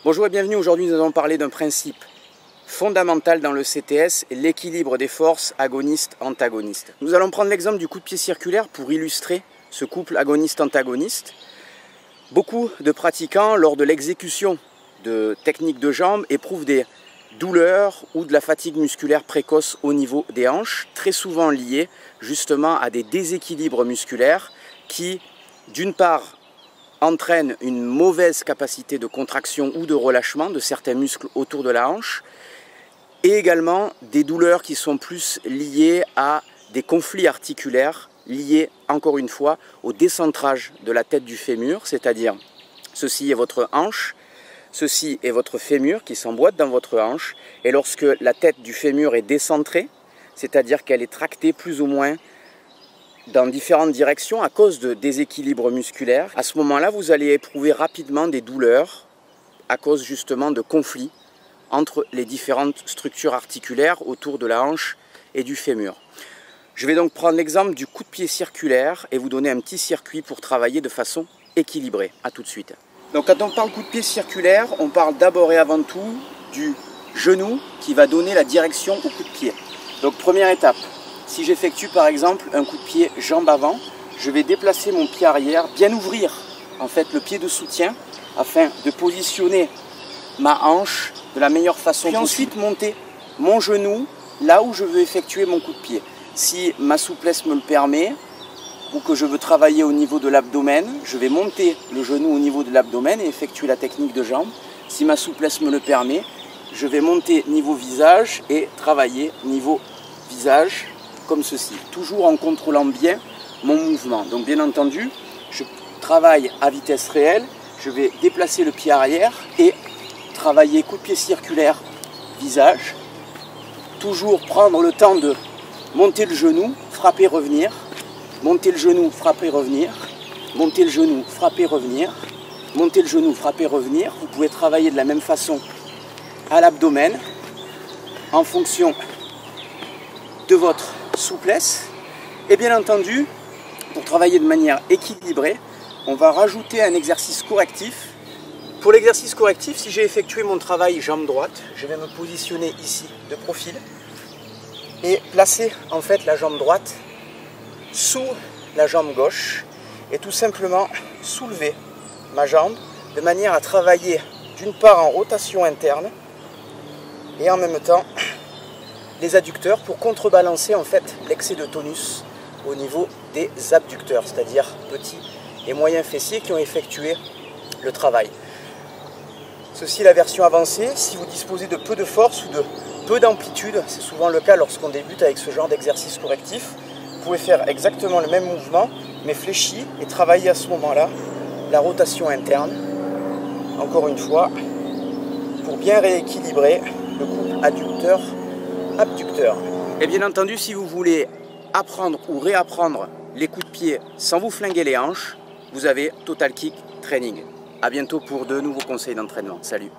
Bonjour et bienvenue, aujourd'hui nous allons parler d'un principe fondamental dans le CTS, l'équilibre des forces agonistes-antagonistes. Nous allons prendre l'exemple du coup de pied circulaire pour illustrer ce couple agoniste-antagoniste. Beaucoup de pratiquants, lors de l'exécution de techniques de jambes, éprouvent des douleurs ou de la fatigue musculaire précoce au niveau des hanches, très souvent liées justement à des déséquilibres musculaires qui, d'une part, entraîne une mauvaise capacité de contraction ou de relâchement de certains muscles autour de la hanche, et également des douleurs qui sont plus liées à des conflits articulaires, liés encore une fois au décentrage de la tête du fémur, c'est-à-dire ceci est votre hanche, ceci est votre fémur qui s'emboîte dans votre hanche, et lorsque la tête du fémur est décentrée, c'est-à-dire qu'elle est tractée plus ou moins dans différentes directions à cause de déséquilibres musculaires, à ce moment-là, vous allez éprouver rapidement des douleurs à cause justement de conflits entre les différentes structures articulaires autour de la hanche et du fémur. Je vais donc prendre l'exemple du coup de pied circulaire et vous donner un petit circuit pour travailler de façon équilibrée. A tout de suite. Donc quand on parle coup de pied circulaire, on parle d'abord et avant tout du genou qui va donner la direction au coup de pied. Donc première étape. Si j'effectue par exemple un coup de pied jambe avant, je vais déplacer mon pied arrière, bien ouvrir en fait le pied de soutien afin de positionner ma hanche de la meilleure façon. Puis ensuite monter mon genou là où je veux effectuer mon coup de pied. Si ma souplesse me le permet ou que je veux travailler au niveau de l'abdomen, je vais monter le genou au niveau de l'abdomen et effectuer la technique de jambe. Si ma souplesse me le permet, je vais monter niveau visage et travailler niveau visage comme ceci, toujours en contrôlant bien mon mouvement. Donc bien entendu, je travaille à vitesse réelle, je vais déplacer le pied arrière et travailler coup de pied circulaire, visage, toujours prendre le temps de monter le genou, frapper, revenir, monter le genou, frapper, revenir, monter le genou, frapper, revenir, monter le genou, frapper, revenir. Vous pouvez travailler de la même façon à l'abdomen en fonction de votre souplesse. Et bien entendu, pour travailler de manière équilibrée, on va rajouter un exercice correctif. Pour l'exercice correctif, si j'ai effectué mon travail jambe droite, je vais me positionner ici de profil et placer en fait la jambe droite sous la jambe gauche et tout simplement soulever ma jambe de manière à travailler d'une part en rotation interne et en même temps les adducteurs pour contrebalancer en fait l'excès de tonus au niveau des abducteurs, c'est-à-dire petits et moyens fessiers qui ont effectué le travail. Ceci est la version avancée. Si vous disposez de peu de force ou de peu d'amplitude, c'est souvent le cas lorsqu'on débute avec ce genre d'exercice correctif, vous pouvez faire exactement le même mouvement mais fléchi et travailler à ce moment-là la rotation interne, encore une fois, pour bien rééquilibrer le couple adducteur-abducteur. Et bien entendu, si vous voulez apprendre ou réapprendre les coups de pied sans vous flinguer les hanches, vous avez Total Kick Training. A bientôt pour de nouveaux conseils d'entraînement. Salut!